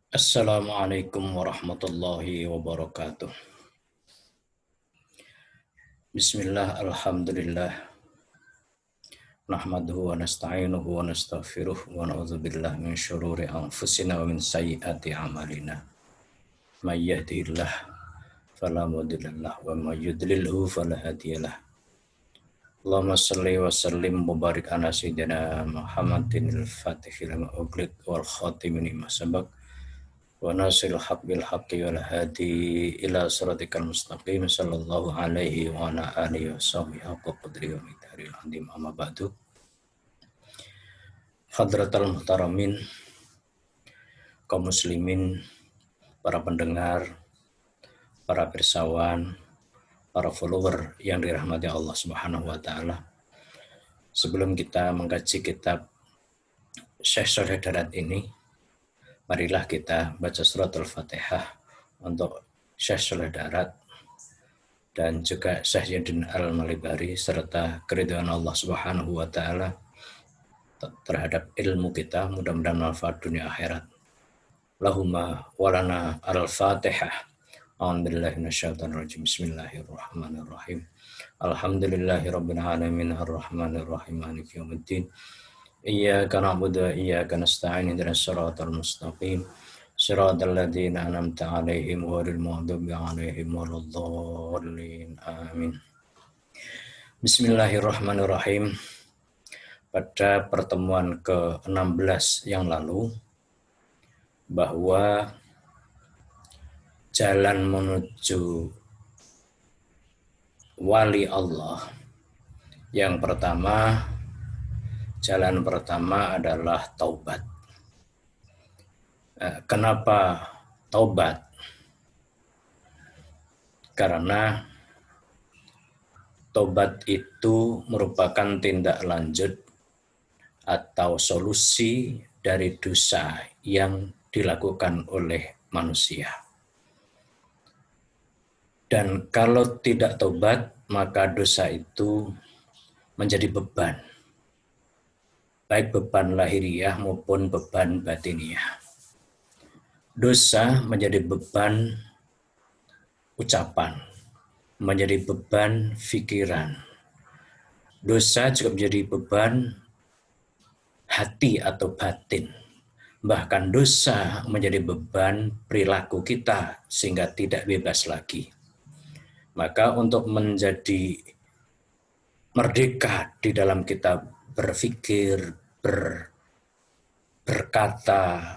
Assalamualaikum warahmatullahi wabarakatuh. Bismillah, alhamdulillah. Nahmaduhu wa nasta'inuhu wa nastaghfiruh wa na'udzubillah min syururi anfusina wa min sayyiati a'malina. May yahdihillah fala mudhillalah wa may yudlilhu fala hadiyalah. Allahumma shalli wa sallim wa barik ala sayyidina Muhammadin al-Fatihil lima ughliq wal khatimi lima sabaq wa nasil haq bil haqqi wal hadi ila siratikal mustaqim sallallahu alaihi wa ala alihi wa sahbihi haqqa qadri wa miqdaril azim amma ba'du. Hadratal muhtaramin, kaum muslimin, para pendengar, para pirsawan, para follower yang dirahmati Allah Subhanahu wa taala. Sebelum kita mengkaji kitab Syekh Shaleh Darat ini, marilah kita baca surat Al-Fatihah untuk Syekh Shaleh Darat dan juga Syekh Yadin Al-Malibari serta keridhaan Allah Subhanahu wa taala terhadap ilmu kita, mudah-mudahan manfaat dunia akhirat. Lahumma walana Al-Fatihah. A'udzubillahi minasyaitonir rajim. Bismillahirrahmanirrahim. Alhamdulillahirabbil alamin arrahmanir rahim maliki yaumiddin. Iyyaka na'budu wa iyyaka nasta'in ihdinas siratal mustaqim siratal ladzina an'amta 'alaihim ghairil maghdubi 'alaihim waladdallin. Amin. Bismillahirrahmanirrahim. Pada pertemuan ke-16 yang lalu bahwa jalan menuju wali Allah yang pertama, jalan pertama adalah taubat. Kenapa taubat? Karena taubat itu merupakan tindak lanjut atau solusi dari dosa yang dilakukan oleh manusia. Dan kalau tidak taubat, maka dosa itu menjadi beban. Baik beban lahiriah maupun beban batiniah. Dosa menjadi beban ucapan, menjadi beban pikiran. Dosa juga menjadi beban hati atau batin. Bahkan dosa menjadi beban perilaku kita sehingga tidak bebas lagi. Maka untuk menjadi merdeka di dalam kita berpikir, berkata,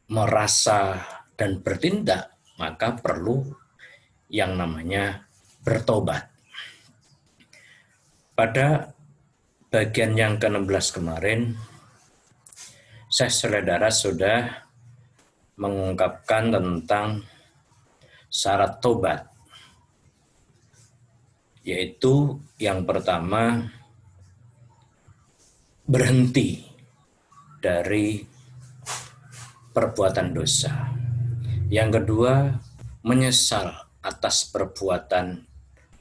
merasa, dan bertindak, maka perlu yang namanya bertobat. Pada bagian yang ke-16 kemarin, Syekh Shaleh Darat sudah mengungkapkan tentang syarat tobat, yaitu yang pertama berhenti dari perbuatan dosa. Yang kedua, menyesal atas perbuatan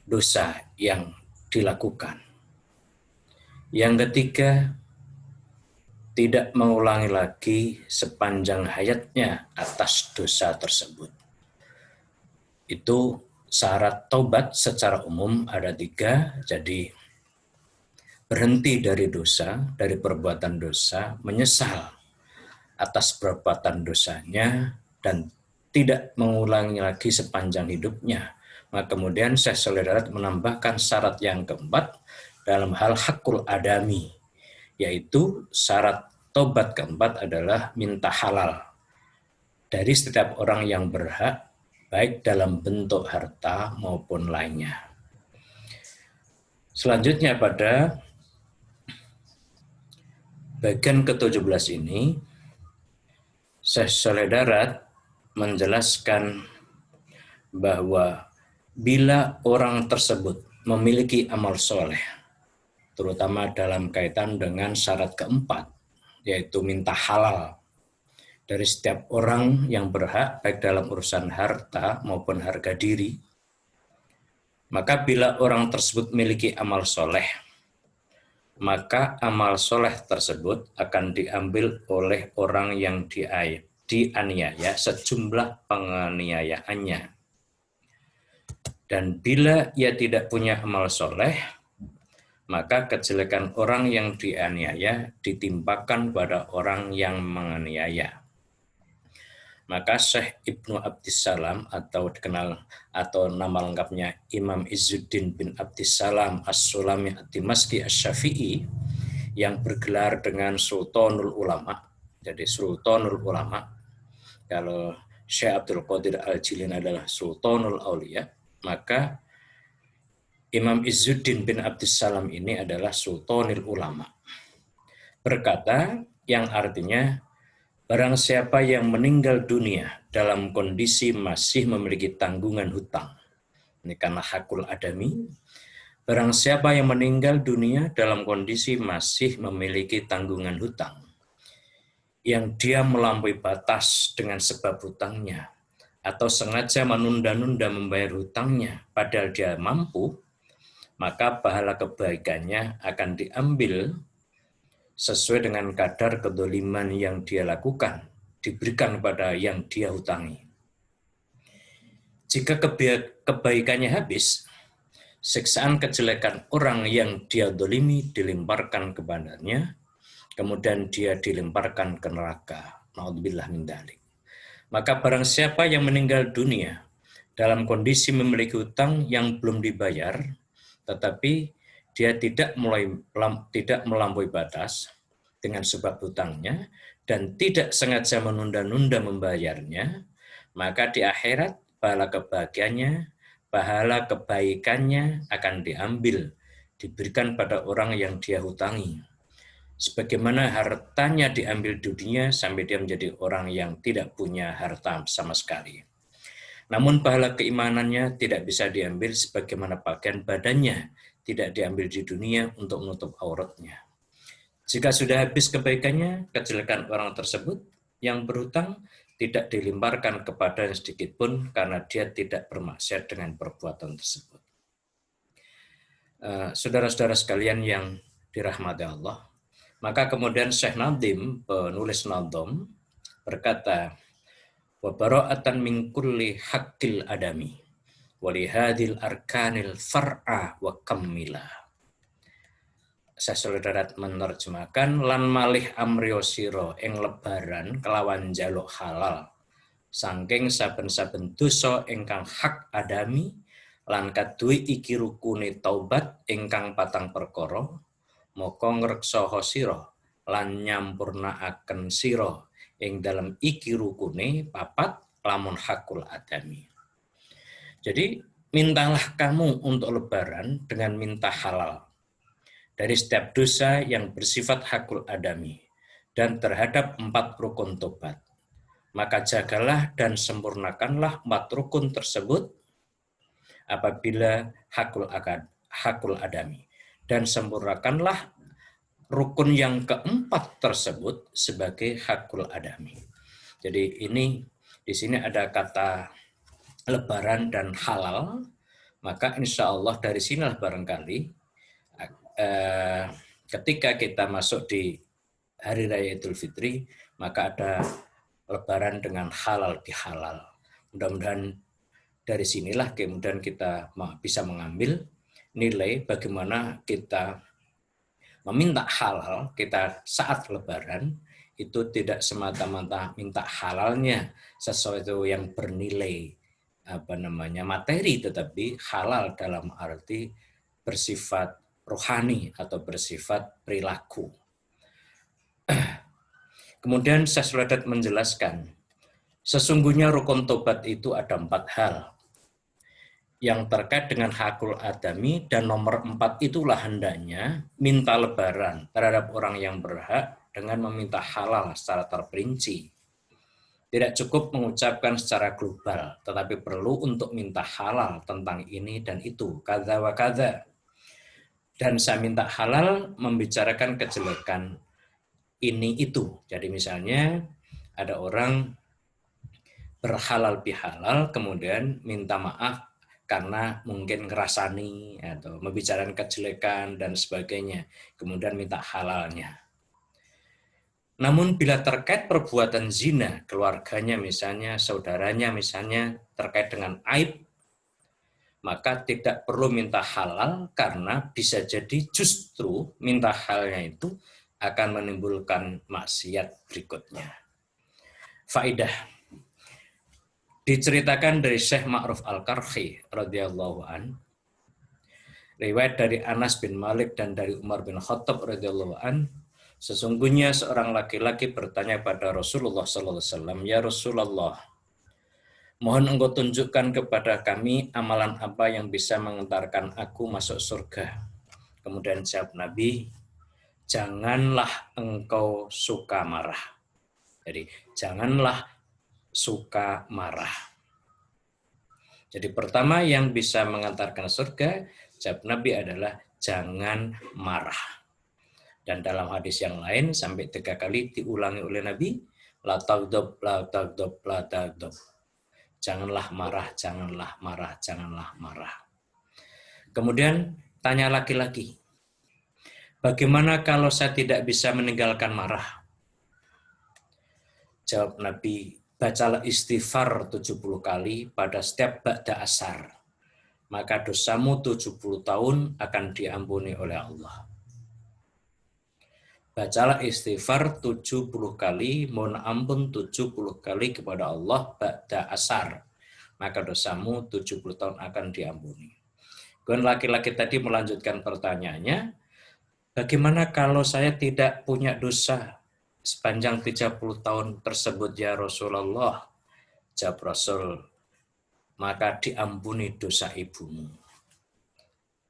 dosa yang dilakukan. Yang ketiga, tidak mengulangi lagi sepanjang hayatnya atas dosa tersebut. Itu syarat taubat secara umum ada 3, jadi berhenti dari dosa, dari perbuatan dosa, menyesal atas perbuatan dosanya, dan tidak mengulangi lagi sepanjang hidupnya. Maka kemudian Syekh Shaleh Darat menambahkan syarat yang keempat dalam hal hakul adami, yaitu syarat tobat keempat adalah minta halal dari setiap orang yang berhak, baik dalam bentuk harta maupun lainnya. Selanjutnya pada bagian ke-17 ini, Syekh Shaleh Darat menjelaskan bahwa bila orang tersebut memiliki amal soleh, terutama dalam kaitan dengan syarat keempat, yaitu minta halal dari setiap orang yang berhak, baik dalam urusan harta maupun harga diri, maka bila orang tersebut memiliki amal soleh, maka amal soleh tersebut akan diambil oleh orang yang dianiaya sejumlah penganiayaannya. Dan bila ia tidak punya amal soleh, maka kejelekan orang yang dianiaya ditimpakan pada orang yang menganiaya. Maka Syekh Ibnu Abdissalam atau dikenal atau nama lengkapnya Imam Izzuddin bin Abdissalam As-Sulami Ad-Dimashqi Asy-Syafi'i yang bergelar dengan Sultanul Ulama. Jadi Sultanul Ulama, kalau Syekh Abdul Qadir Al-Jilani adalah Sultanul Aulia, maka Imam Izzuddin bin Abdissalam ini adalah Sultanul Ulama. Berkata yang artinya, barang siapa yang meninggal dunia dalam kondisi masih memiliki tanggungan hutang, ini karena hakul adami, barang siapa yang meninggal dunia dalam kondisi masih memiliki tanggungan hutang, yang dia melampaui batas dengan sebab hutangnya, atau sengaja menunda-nunda membayar hutangnya padahal dia mampu, maka pahala kebaikannya akan diambil sesuai dengan kadar kedoliman yang dia lakukan, diberikan kepada yang dia hutangi. Jika kebaikannya habis, siksaan kejelekan orang yang dia dolimi dilemparkan kepadanya, kemudian dia dilemparkan ke neraka. Naudzubillah min dzalik. Maka barang siapa yang meninggal dunia dalam kondisi memiliki hutang yang belum dibayar, tetapi dia tidak melampaui batas dengan sebab hutangnya dan tidak sengaja menunda-nunda membayarnya, maka di akhirat pahala kebahagiaannya, pahala kebaikannya akan diambil, diberikan pada orang yang dia hutangi. Sebagaimana hartanya diambil di dunia sampai dia menjadi orang yang tidak punya harta sama sekali. Namun pahala keimanannya tidak bisa diambil sebagaimana pakaian badannya tidak diambil di dunia untuk menutup auratnya. Jika sudah habis kebaikannya, kejelekan orang tersebut yang berhutang tidak dilemparkan kepada sedikit pun karena dia tidak bermaksiat dengan perbuatan tersebut. Saudara-saudara sekalian yang dirahmati Allah, maka kemudian Syekh Nadim, penulis Nadom, berkata, wa bara'atan min kulli haqqil adami wa lihadil arkanil far'a wa kammila. Saya saudara menerjemahkan, lan malih amriyo sira ing lebaran kelawan jaluk halal saking saben-saben dosa ingkang hak adami lan kaduwe iki rukune taubat ingkang patang perkara, maka ngreksaha sira lan nyampurnaaken sira ing dalam iki rukune papat lamun hakul adami. Jadi mintalah kamu untuk lebaran dengan minta halal dari setiap dosa yang bersifat hakul adami dan terhadap 4 rukun tobat. Maka jagalah dan sempurnakanlah 4 rukun tersebut apabila hakul adami, dan sempurnakanlah rukun yang keempat tersebut sebagai hakul adami. Jadi ini di sini ada kata lebaran dan halal, maka insya Allah dari sinilah barangkali ketika kita masuk di Hari Raya Idul Fitri, maka ada lebaran dengan halal bihalal. Mudah-mudahan dari sinilah kemudian kita bisa mengambil nilai bagaimana kita meminta halal kita saat lebaran, itu tidak semata-mata minta halalnya sesuatu yang bernilai materi, tetapi halal dalam arti bersifat rohani atau bersifat perilaku. Kemudian Syekh Suledat menjelaskan, sesungguhnya rukun tobat itu ada 4 hal yang terkait dengan hakul adami, dan nomor 4 itulah hendaknya minta lebaran terhadap orang yang berhak dengan meminta halal secara terperinci. Tidak cukup mengucapkan secara global, tetapi perlu untuk minta halal tentang ini dan itu, kadza wa kadza. Dan saya minta halal membicarakan kejelekan ini itu. Jadi misalnya ada orang berhalal bihalal, kemudian minta maaf karena mungkin ngerasani atau membicarakan kejelekan dan sebagainya, kemudian minta halalnya. Namun bila terkait perbuatan zina, keluarganya misalnya, saudaranya misalnya, terkait dengan aib, maka tidak perlu minta halal karena bisa jadi justru minta halalnya itu akan menimbulkan maksiat berikutnya. Faidah diceritakan dari Syekh Ma'ruf Al-Karhi radhiyallahu an, riwayat dari Anas bin Malik dan dari Umar bin Khattab radhiyallahu an, sesungguhnya seorang laki-laki bertanya pada Rasulullah sallallahu alaihi wasallam, "Ya Rasulullah, mohon engkau tunjukkan kepada kami amalan apa yang bisa mengantarkan aku masuk surga." Kemudian jawab Nabi, "Janganlah engkau suka marah." Jadi, janganlah suka marah. Jadi pertama yang bisa mengantarkan surga, jawab Nabi adalah jangan marah. Dan dalam hadis yang lain sampai 3 kali diulangi oleh Nabi, la taghdab, la taghdab, la taghdab. Janganlah marah, janganlah marah, janganlah marah. Kemudian tanya laki-laki, bagaimana kalau saya tidak bisa meninggalkan marah? Jawab Nabi, bacalah istighfar 70 kali pada setiap ba'da asar. Maka dosamu 70 tahun akan diampuni oleh Allah. Bacalah istighfar 70 kali, mohon ampun 70 kali kepada Allah ba'da asar. Maka dosamu 70 tahun akan diampuni. Kemudian laki-laki tadi melanjutkan pertanyaannya, bagaimana kalau saya tidak punya dosa sepanjang 30 tahun tersebut ya Rasulullah? Jawab Rasul, maka diampuni dosa ibumu.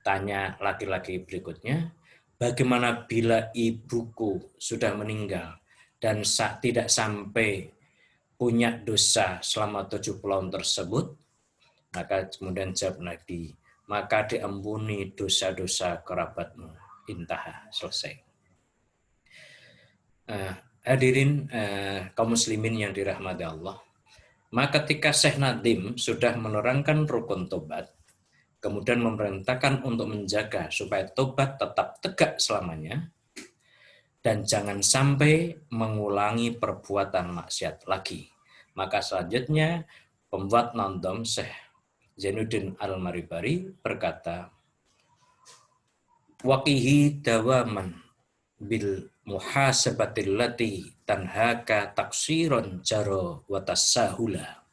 Tanya laki-laki berikutnya, bagaimana bila ibuku sudah meninggal dan tidak sampai punya dosa selama 70 tahun tersebut? Maka kemudian jawab Nabi, maka diampuni dosa-dosa kerabatmu. Intah, selesai. Hadirin kaum muslimin yang dirahmati Allah. Maka ketika Syekh Nadim sudah menerangkan rukun tobat, kemudian memerintahkan untuk menjaga supaya tobat tetap tegak selamanya, dan jangan sampai mengulangi perbuatan maksiat lagi. Maka selanjutnya pembuat nondom Syekh Zainuddin Al-Maribari berkata, waqihi dawaman bil muhasabatil lati tanhaka taksiron jaro watasahula.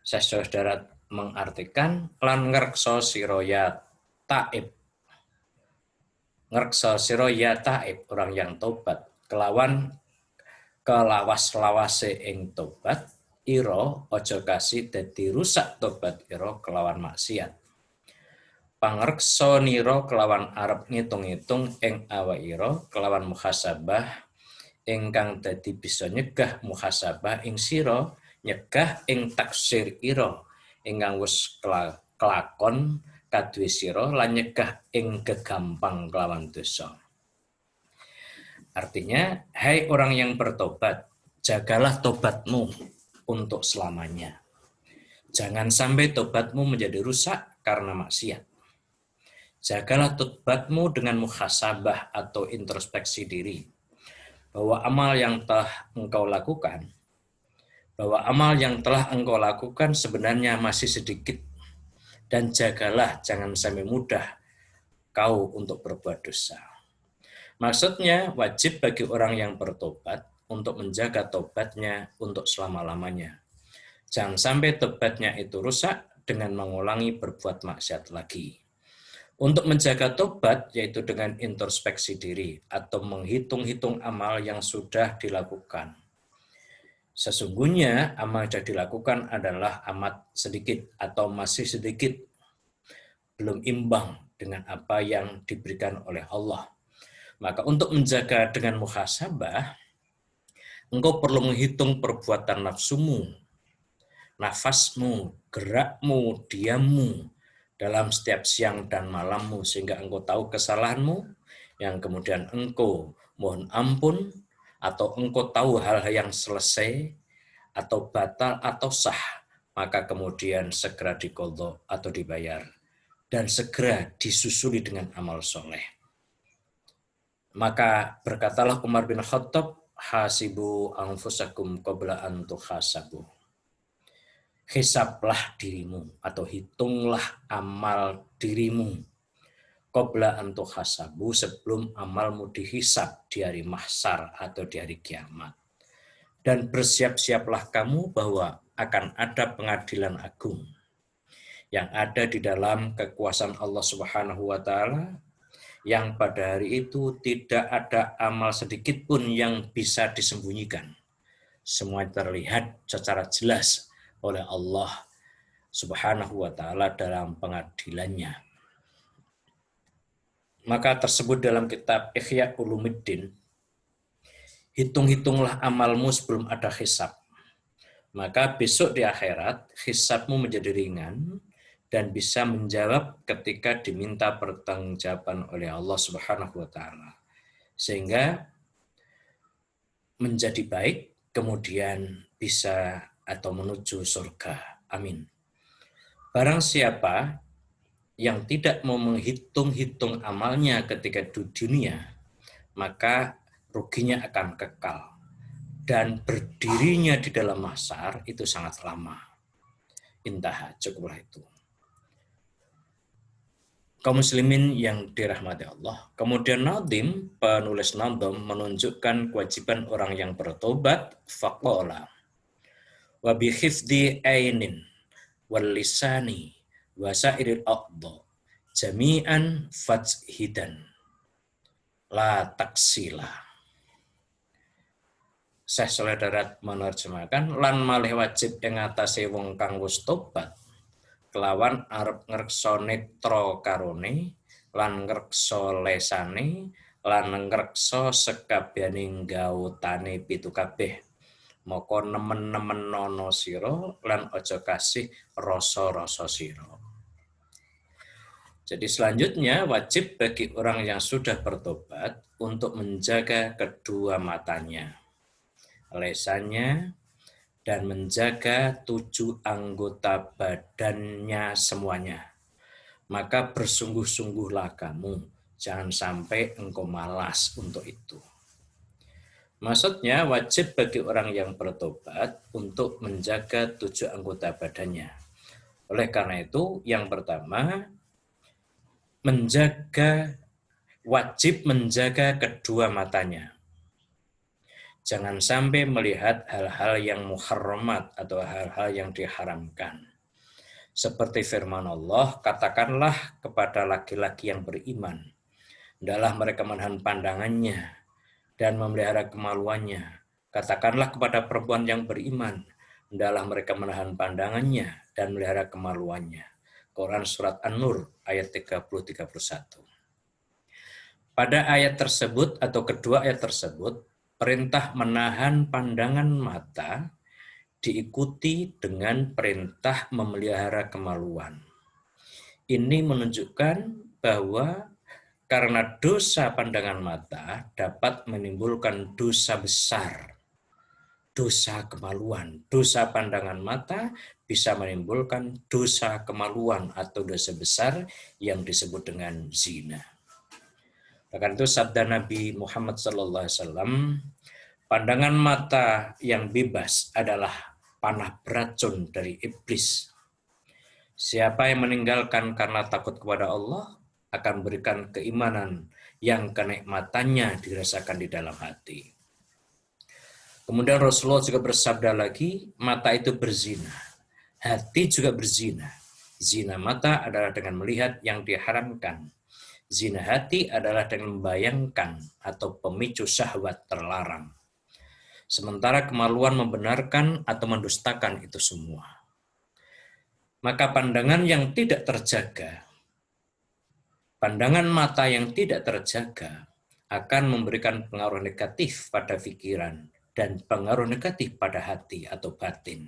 Saudara mengartikan lan ngerkso siroya taib. Ngerkso siroya taib, orang yang tobat kelawan kelawas-lawase ing tobat iro ojo kasih dadi rusak tobat iro kelawan maksiat. Pangreksa nira kelawan arep ngitung-ngitung ing awak ira kelawan muhasabah ingkang dadi bisa nyegah muhasabah ing sira, nyegah ing taksir ira ingkang wis kelakon kaduwe sira lan nyegah ing gegampang kelawan dosa. Artinya, hai orang yang bertobat, jagalah tobatmu untuk selamanya. Jangan sampai tobatmu menjadi rusak karena maksiat. Jagalah tobatmu dengan muhasabah atau introspeksi diri. Bahwa amal yang telah engkau lakukan sebenarnya masih sedikit. Dan jagalah jangan sampai mudah kau untuk berbuat dosa. Maksudnya wajib bagi orang yang bertobat untuk menjaga tobatnya untuk selama-lamanya. Jangan sampai tobatnya itu rusak dengan mengulangi berbuat maksiat lagi. Untuk menjaga tobat, yaitu dengan introspeksi diri atau menghitung-hitung amal yang sudah dilakukan. Sesungguhnya amal yang sudah dilakukan adalah amat sedikit atau masih sedikit, belum imbang dengan apa yang diberikan oleh Allah. Maka untuk menjaga dengan muhasabah, engkau perlu menghitung perbuatan nafsumu, nafasmu, gerakmu, diammu, dalam setiap siang dan malammu, sehingga engkau tahu kesalahanmu, yang kemudian engkau mohon ampun, atau engkau tahu hal-hal yang selesai, atau batal, atau sah, maka kemudian segera diqadha atau dibayar, dan segera disusuli dengan amal soleh. Maka berkatalah Umar bin Khattab, hasibu anfusakum qabla an tuhasabu. Hisablah dirimu atau hitunglah amal dirimu qabla an tuhasabu, sebelum amalmu dihisab di hari mahsyar atau di hari kiamat. Dan bersiap-siaplah kamu bahwa akan ada pengadilan agung yang ada di dalam kekuasaan Allah Subhanahu wa taala, yang pada hari itu tidak ada amal sedikit pun yang bisa disembunyikan. Semua terlihat secara jelas oleh Allah Subhanahu wa taala dalam pengadilannya. Maka tersebut dalam kitab Ihya Ulumuddin, hitung-hitunglah amalmu sebelum ada hisab. Maka besok di akhirat hisabmu menjadi ringan dan bisa menjawab ketika diminta pertanggungjawaban oleh Allah Subhanahu wa taala. Sehingga menjadi baik, kemudian bisa atau menuju surga. Amin. Barang siapa yang tidak mau menghitung-hitung amalnya ketika di dunia, maka ruginya akan kekal. Dan berdirinya di dalam mahsyar itu sangat lama. Intah, cukuplah itu. Kaum muslimin yang dirahmati Allah. Kemudian Nadim, penulis Nadim, menunjukkan kewajiban orang yang bertobat. Faqala wa bi khifdi ainin wal lisani wa sairil aqda jami'an fajhidan la taksila. Syekh Shalih Darat menerjemahkan, lan malih wajib ing atase wong kang wis tobat kelawan arep ngreksa netra karone lan ngreksa lesane lan ngreksa sekabehaning gautane pitu kabeh, maka nemen-nemenono sira lan aja kasih rasa-rasa sira. Jadi selanjutnya wajib bagi orang yang sudah bertobat untuk menjaga kedua matanya, lesannya, dan menjaga 7 anggota badannya semuanya. Maka bersungguh-sungguhlah kamu, jangan sampai engkau malas untuk itu. Maksudnya wajib bagi orang yang bertobat untuk menjaga 7 anggota badannya. Oleh karena itu, yang pertama, wajib menjaga kedua matanya. Jangan sampai melihat hal-hal yang muharramat atau hal-hal yang diharamkan. Seperti firman Allah, katakanlah kepada laki-laki yang beriman, hendaklah mereka menahan pandangannya dan memelihara kemaluannya. Katakanlah kepada perempuan yang beriman, hendaklah mereka menahan pandangannya dan memelihara kemaluannya. Quran Surat An-Nur ayat 30-31. Pada ayat tersebut atau kedua ayat tersebut, perintah menahan pandangan mata diikuti dengan perintah memelihara kemaluan. Ini menunjukkan bahwa karena dosa pandangan mata dapat menimbulkan dosa besar, dosa kemaluan. Dosa pandangan mata bisa menimbulkan dosa kemaluan atau dosa besar yang disebut dengan zina. Karena itu sabda Nabi Muhammad SAW, pandangan mata yang bebas adalah panah beracun dari iblis. Siapa yang meninggalkan karena takut kepada Allah akan berikan keimanan yang kenikmatannya dirasakan di dalam hati. Kemudian Rasulullah juga bersabda lagi, mata itu berzina, hati juga berzina. Zina mata adalah dengan melihat yang diharamkan. Zina hati adalah dengan membayangkan atau pemicu syahwat terlarang. Sementara kemaluan membenarkan atau mendustakan itu semua. Maka pandangan yang tidak terjaga, pandangan mata yang tidak terjaga akan memberikan pengaruh negatif pada pikiran dan pengaruh negatif pada hati atau batin,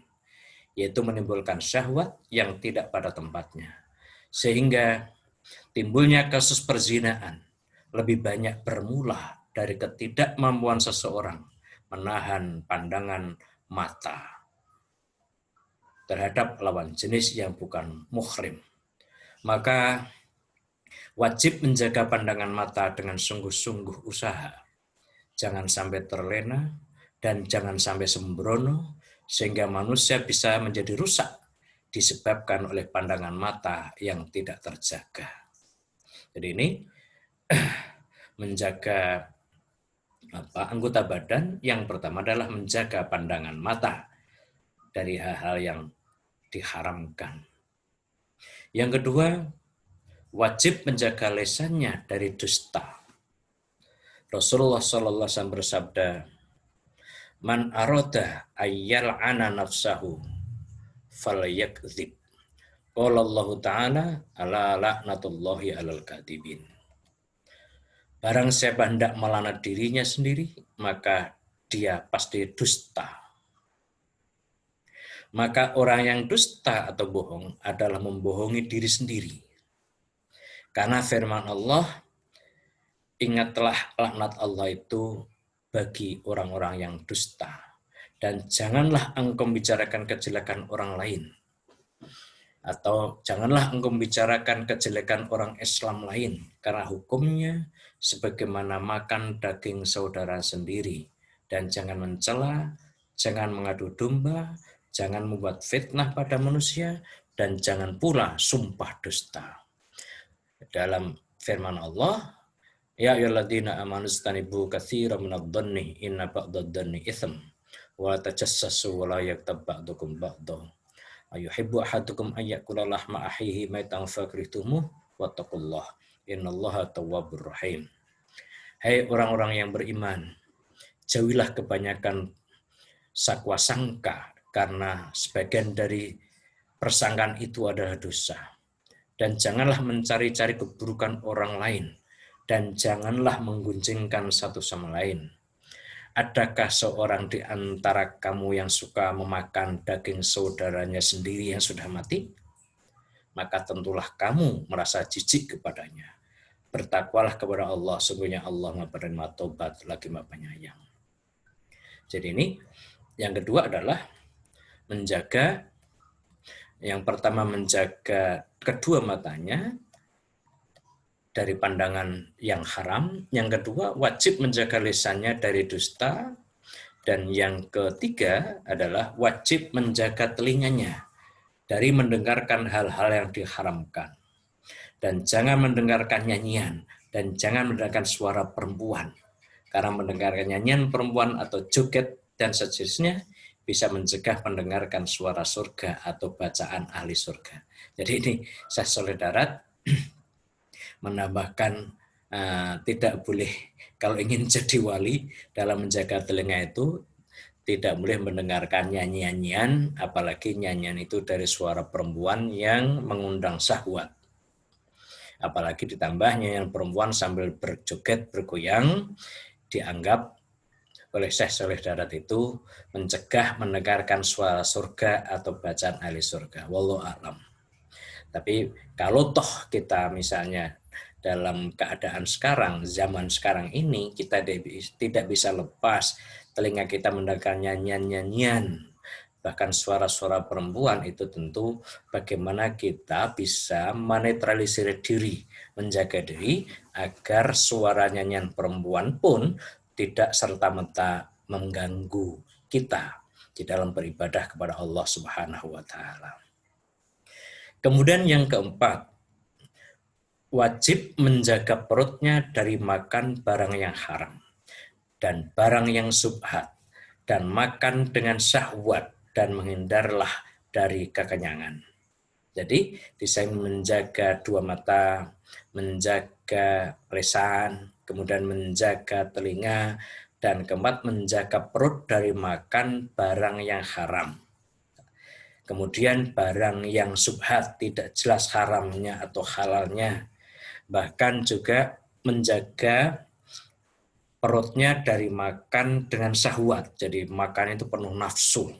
yaitu menimbulkan syahwat yang tidak pada tempatnya. Sehingga timbulnya kasus perzinaan lebih banyak bermula dari ketidakmampuan seseorang menahan pandangan mata terhadap lawan jenis yang bukan muhrim. Maka Wajib menjaga pandangan mata dengan sungguh-sungguh usaha. Jangan sampai terlena dan jangan sampai sembrono sehingga manusia bisa menjadi rusak disebabkan oleh pandangan mata yang tidak terjaga. Jadi ini menjaga anggota badan yang pertama adalah menjaga pandangan mata dari hal-hal yang diharamkan. Yang kedua, wajib menjaga lisannya dari dusta. Rasulullah SAW bersabda, "Man arada ayyal ana nafsahu falyakdzib." Qala Allah Ta'ala, "Ala laknatullahi 'alal kadhibin." Barang siapa hendak melaknat dirinya sendiri, maka dia pasti dusta. Maka orang yang dusta atau bohong adalah membohongi diri sendiri. Karena firman Allah, ingatlah laknat Allah itu bagi orang-orang yang dusta. Dan janganlah engkau membicarakan kejelekan orang lain. Atau janganlah engkau membicarakan kejelekan orang Islam lain. Karena hukumnya sebagaimana makan daging saudara sendiri. Dan jangan mencela, jangan mengadu domba, jangan membuat fitnah pada manusia, dan jangan pula sumpah dusta. Dalam firman Allah, ya ayyuhalladzina amanu istanibu katsiran minadh-dhanni inna ba'dadh-dhanni itsm wa tajassasu wa la yaktab ba'dukum ba'dha ayuhibbu ahadukum an ya'kula lahma akhihi maitan fakrihtumuh wattaqullah innallaha tawwabur rahim. Hai orang-orang yang beriman, jauhilah kebanyakan sakwa sangka karena sebagian dari persangkaan itu adalah dosa. Dan janganlah mencari-cari keburukan orang lain. Dan janganlah menggunjingkan satu sama lain. Adakah seorang di antara kamu yang suka memakan daging saudaranya sendiri yang sudah mati? Maka tentulah kamu merasa jijik kepadanya. Bertakwalah kepada Allah, sungguhnya Allah Maha penerima taubat lagi Maha penyayang. Jadi ini yang kedua adalah menjaga, yang pertama menjaga kedua matanya dari pandangan yang haram, yang kedua wajib menjaga lisannya dari dusta, dan yang ketiga adalah wajib menjaga telinganya dari mendengarkan hal-hal yang diharamkan. Dan jangan mendengarkan nyanyian, dan jangan mendengarkan suara perempuan. Karena mendengarkan nyanyian perempuan atau joget dan sejenisnya bisa mencegah mendengarkan suara surga atau bacaan ahli surga. Jadi ini saya saudara menambahkan tidak boleh, kalau ingin jadi wali dalam menjaga telinga itu tidak boleh mendengarkan nyanyian, apalagi nyanyian itu dari suara perempuan yang mengundang syahwat. Apalagi ditambah nyanyian perempuan sambil berjoget, bergoyang, dianggap oleh Syekh Sholeh Darat itu mencegah mendengarkan suara surga atau bacaan ahli surga. Wallahu a'lam. Tapi kalau toh kita misalnya dalam keadaan sekarang, zaman sekarang ini, kita tidak bisa lepas telinga kita mendengarkan nyanyian-nyanyian, bahkan suara-suara perempuan, itu tentu bagaimana kita bisa menetralisir diri, menjaga diri agar suara nyanyian perempuan pun tidak serta-merta mengganggu kita di dalam beribadah kepada Allah Subhanahu wa taala. Kemudian yang keempat, wajib menjaga perutnya dari makan barang yang haram dan barang yang subhat, dan makan dengan syahwat, dan menghindarlah dari kekenyangan. Jadi di samping menjaga dua mata, menjaga lisan, kemudian menjaga telinga, dan keempat menjaga perut dari makan barang yang haram. Kemudian barang yang subhat, tidak jelas haramnya atau halalnya. Bahkan juga menjaga perutnya dari makan dengan syahwat. Jadi makan itu penuh nafsu.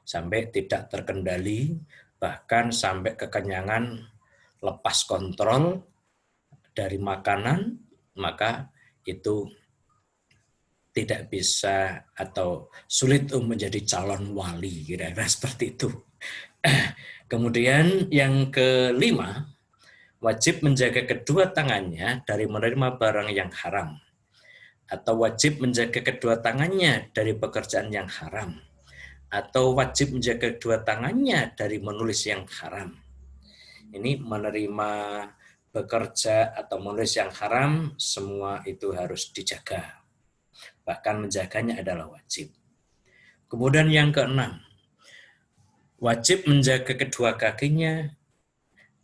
Sampai tidak terkendali, bahkan sampai kekenyangan, lepas kontrol dari makanan, maka itu tidak bisa atau sulit untuk menjadi calon wali, kira-kira seperti itu. Kemudian yang kelima, wajib menjaga kedua tangannya dari menerima barang yang haram, atau wajib menjaga kedua tangannya dari pekerjaan yang haram, atau wajib menjaga kedua tangannya dari menulis yang haram. Ini menerima, bekerja, atau menulis yang haram, semua itu harus dijaga. Bahkan menjaganya adalah wajib. Kemudian yang keenam, wajib menjaga kedua kakinya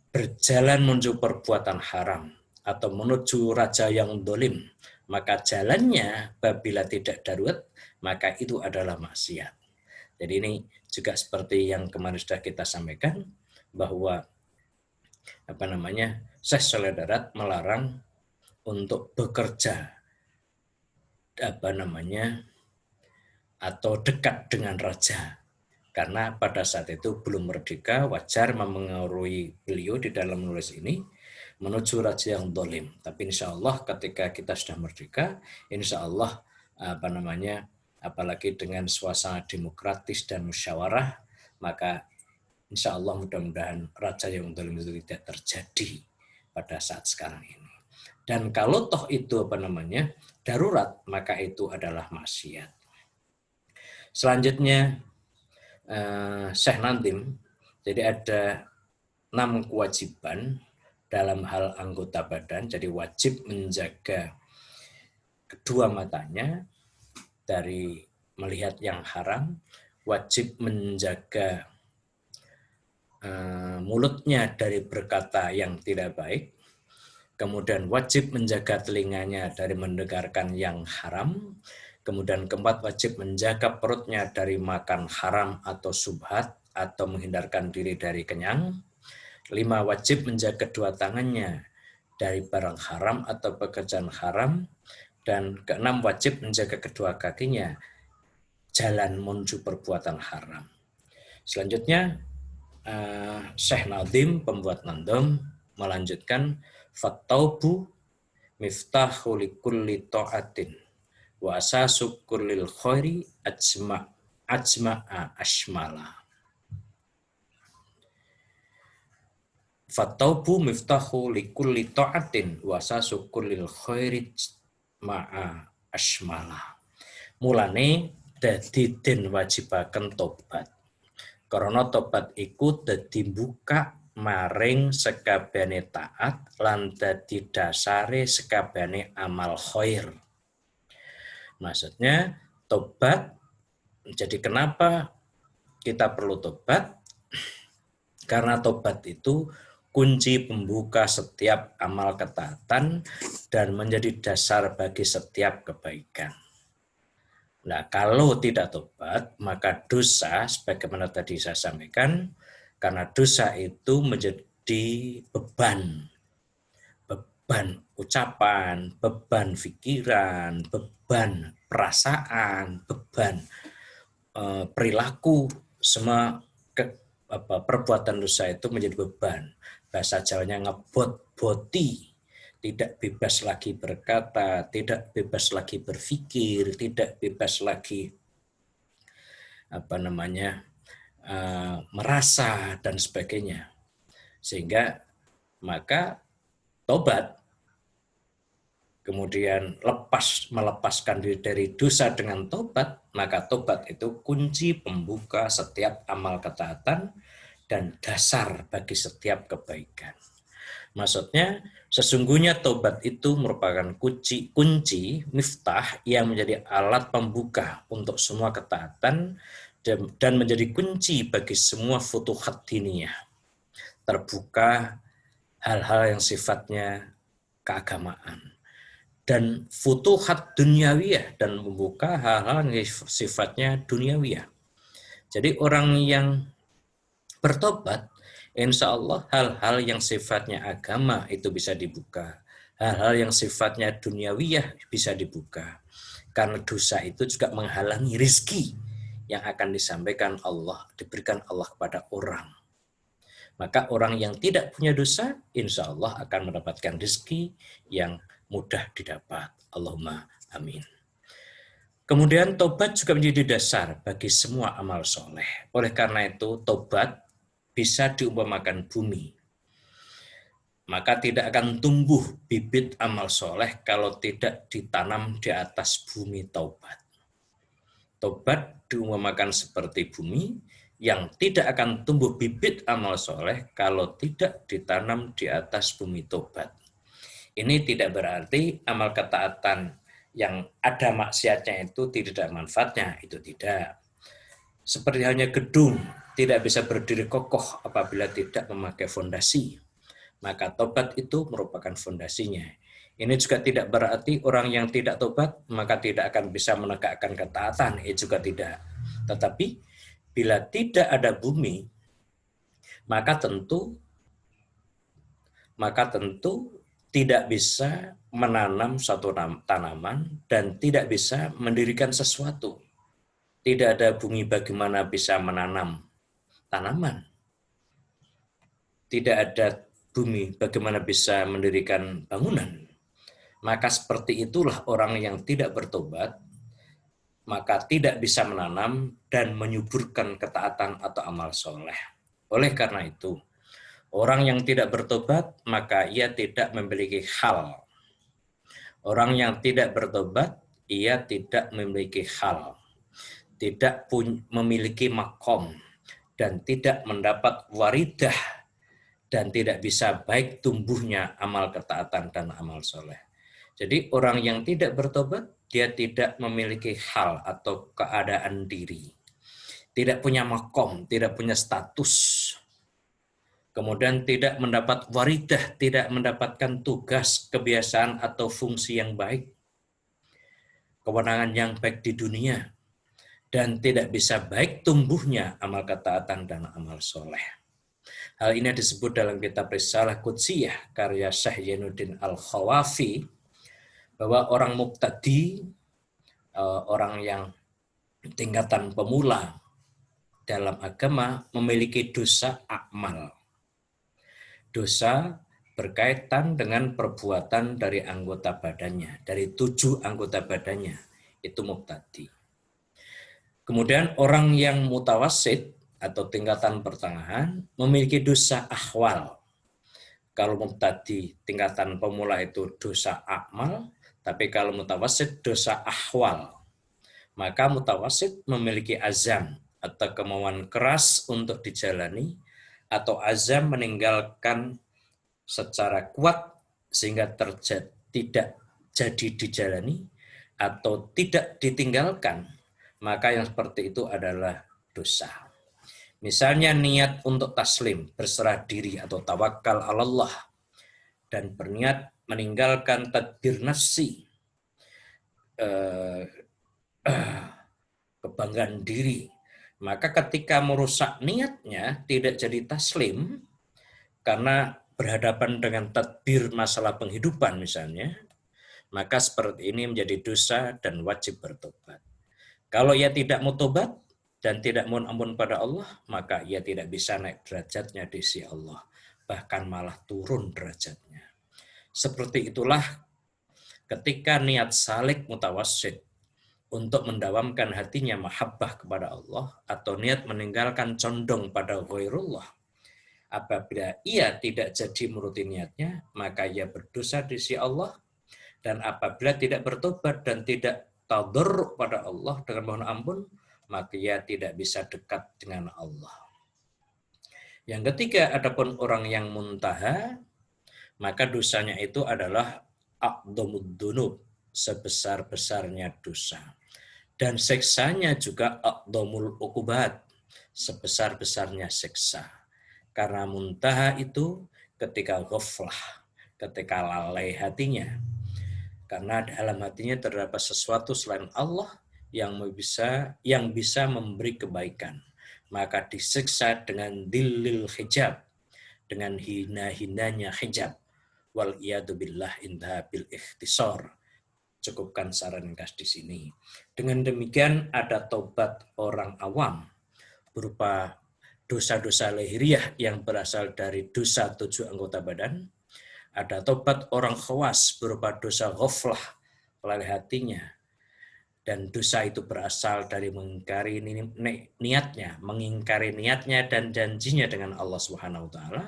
berjalan menuju perbuatan haram atau menuju raja yang dolim, maka jalannya apabila tidak darurat, maka itu adalah maksiat. Jadi ini juga seperti yang kemarin sudah kita sampaikan, bahwa Syekh Sholeh Darat melarang untuk bekerja atau dekat dengan raja. Karena pada saat itu belum merdeka, wajar memengaruhi beliau di dalam menulis ini menuju raja yang dolim. Tapi insya Allah ketika kita sudah merdeka, insya Allah apalagi dengan suasana demokratis dan musyawarah, maka insya Allah mudah-mudahan raja yang dolim itu tidak terjadi pada saat sekarang ini. Dan kalau toh itu darurat, maka itu adalah maksiat. Selanjutnya Syekh Nadhim, jadi ada 6 kewajiban dalam hal anggota badan. Jadi wajib menjaga kedua matanya dari melihat yang haram, wajib menjaga mulutnya dari berkata yang tidak baik, kemudian wajib menjaga telinganya dari mendengarkan yang haram, kemudian keempat, wajib menjaga perutnya dari makan haram atau subhat atau menghindarkan diri dari kenyang. 5, wajib menjaga kedua tangannya dari barang haram atau pekerjaan haram. Dan ke-6, wajib menjaga kedua kakinya jalan menuju perbuatan haram. Selanjutnya, Syekh Nadhim, pembuat Nadhim, melanjutkan, fattaubu miftahu likulli ta'atin wa asasu kullil khairi ajma'a ashmala. Fattaubu miftahu likulli ta'atin wa asasu kullil khairi ma'a ashmala. Mulane dadi den wajibaken tobat. Karena tobat iku dadi buka maring sekabehane taat lan dadi dasare sekabehane amal khair. Maksudnya tobat, jadi kenapa kita perlu tobat? Karena tobat itu kunci pembuka setiap amal ketaatan dan menjadi dasar bagi setiap kebaikan. Nah, kalau tidak tobat, maka dosa, sebagaimana tadi saya sampaikan, karena dosa itu menjadi beban ucapan, beban pikiran, beban perasaan, beban perilaku, semua perbuatan dosa itu menjadi beban. Bahasa Jawanya ngebot-boti, tidak bebas lagi berkata, tidak bebas lagi berpikir, tidak bebas lagi merasa dan sebagainya. Sehingga maka tobat, kemudian melepaskan diri dari dosa dengan tobat, maka tobat itu kunci pembuka setiap amal ketaatan dan dasar bagi setiap kebaikan. Maksudnya, sesungguhnya tobat itu merupakan kunci miftah yang menjadi alat pembuka untuk semua ketaatan dan menjadi kunci bagi semua futuhat diniyah. Terbuka hal-hal yang sifatnya keagamaan. Dan futuhat dunyawiyah, dan membuka hal-hal yang sifatnya dunyawiyah. Jadi orang yang bertobat, insya Allah hal-hal yang sifatnya agama itu bisa dibuka. Hal-hal yang sifatnya dunyawiyah bisa dibuka. Karena dosa itu juga menghalangi rizki yang akan disampaikan Allah, diberikan Allah kepada orang. Maka orang yang tidak punya dosa, insya Allah akan mendapatkan rizki yang mudah didapat. Allahumma amin. Kemudian tobat juga menjadi dasar bagi semua amal soleh. Oleh karena itu tobat bisa diumpamakan bumi. maka tidak akan tumbuh bibit amal soleh kalau tidak ditanam di atas bumi taubat. Taubat diumpamakan seperti bumi yang tidak akan tumbuh bibit amal soleh kalau tidak ditanam di atas bumi taubat. Ini tidak berarti amal ketaatan yang ada maksiatnya itu tidak ada manfaatnya, itu tidak. Seperti halnya gedung tidak bisa berdiri kokoh apabila tidak memakai fondasi. Maka tobat itu merupakan fondasinya. Ini juga tidak berarti orang yang tidak tobat maka tidak akan bisa menegakkan ketaatan, itu juga tidak. Tetapi bila tidak ada bumi, maka tentu tidak bisa menanam satu tanaman dan tidak bisa mendirikan sesuatu. Tidak ada bumi bagaimana bisa menanam tanaman. Tidak ada bumi bagaimana bisa mendirikan bangunan. Maka seperti itulah orang yang tidak bertobat, maka tidak bisa menanam dan menyuburkan ketaatan atau amal soleh. Oleh karena itu, orang yang tidak bertobat, maka ia tidak memiliki hal. Orang yang tidak bertobat, ia tidak memiliki hal. Tidak memiliki makom, dan tidak mendapat waridah, dan tidak bisa baik tumbuhnya amal ketaatan dan amal soleh. Jadi orang yang tidak bertobat, dia tidak memiliki hal atau keadaan diri. Tidak punya makom, tidak punya status. Kemudian tidak mendapat waridah, tidak mendapatkan tugas, kebiasaan, atau fungsi yang baik. Kewenangan yang baik di dunia. Dan tidak bisa baik tumbuhnya amal ketaatan dan amal soleh. Hal ini disebut dalam kitab Risalah Qudsiyah karya Syekh Zainuddin Al-Khawafi, bahwa orang mubtadi, orang yang tingkatan pemula dalam agama, memiliki dosa akmal. Dosa berkaitan dengan perbuatan dari anggota badannya, dari 7 anggota badannya, itu mubtadi. Kemudian orang yang mutawassit atau tingkatan pertengahan memiliki dosa ahwal. Kalau mubtadi tingkatan pemula itu dosa akmal, tapi kalau mutawassit dosa ahwal. Maka mutawassit memiliki azam atau kemauan keras untuk dijalani, atau azam meninggalkan secara kuat sehingga tidak jadi dijalani atau tidak ditinggalkan, maka yang seperti itu adalah dosa. Misalnya niat untuk taslim, berserah diri atau tawakal Allah, dan berniat meninggalkan tadbir nafsi, kebanggaan diri, maka ketika merusak niatnya tidak jadi taslim karena berhadapan dengan tadbir masalah penghidupan misalnya, maka seperti ini menjadi dosa dan wajib bertobat. Kalau ia tidak mau tobat dan tidak mohon ampun pada Allah, maka ia tidak bisa naik derajatnya di sisi Allah, bahkan malah turun derajatnya. Seperti itulah ketika niat salik mutawassit untuk mendawamkan hatinya mahabbah kepada Allah, atau niat meninggalkan condong pada ghairullah, apabila ia tidak jadi menuruti niatnya, maka ia berdosa di sisi Allah. Dan apabila tidak bertobat dan tidak tadarruk pada Allah dengan mohon ampun, maka ia tidak bisa dekat dengan Allah. Yang ketiga, adapun orang yang muntaha, maka dosanya itu adalah a'dhamud dzunub, sebesar-besarnya dosa. Dan seksanya juga a'dhamul uqubat, sebesar-besarnya seksa. Karena muntaha itu ketika ghaflah, ketika lalai hatinya. Karena dalam hatinya terdapat sesuatu selain Allah yang bisa memberi kebaikan. Maka disiksa dengan dhillil hijab, dengan hina-hinanya hijab. Wal iyadu billah indaha bil ikhtisar. Cukupkan saran ringkas di sini. Dengan demikian ada tobat orang awam berupa dosa-dosa lahiriah yang berasal dari dosa 7 anggota badan. Ada tobat orang khawas berupa dosa ghaflah, lalai hatinya. Dan dosa itu berasal dari mengingkari niatnya dan janjinya dengan Allah Subhanahu wa taala.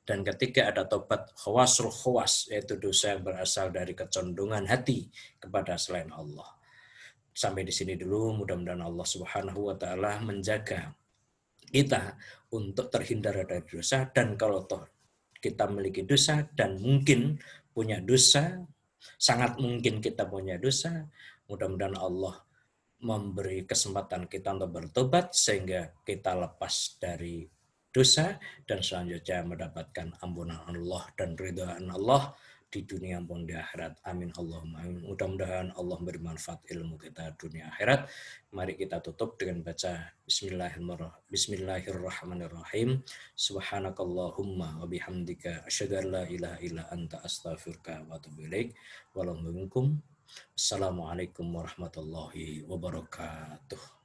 Dan ketika ada tobat khawasul khawas, yaitu dosa yang berasal dari kecondongan hati kepada selain Allah. Sampai di sini dulu, mudah-mudahan Allah Subhanahu wa taala menjaga kita untuk terhindar dari dosa, dan kalau toh kita memiliki dosa dan mungkin punya dosa, sangat mungkin kita punya dosa, mudah-mudahan Allah memberi kesempatan kita untuk bertobat sehingga kita lepas dari dosa dan selanjutnya mendapatkan ampunan Allah dan ridhaan Allah di dunia maupun di akhirat. Amin Allahumma amin. Mudah-mudahan Allah beri manfaat ilmu kita dunia akhirat. Mari kita tutup dengan baca Bismillahirrahmanirrahim. Subhanakallahumma wa bihamdika asyhadu an la ilaha illa anta astaghfiruka wa atubu ilaik. Wassalamualaikum warahmatullahi wabarakatuh.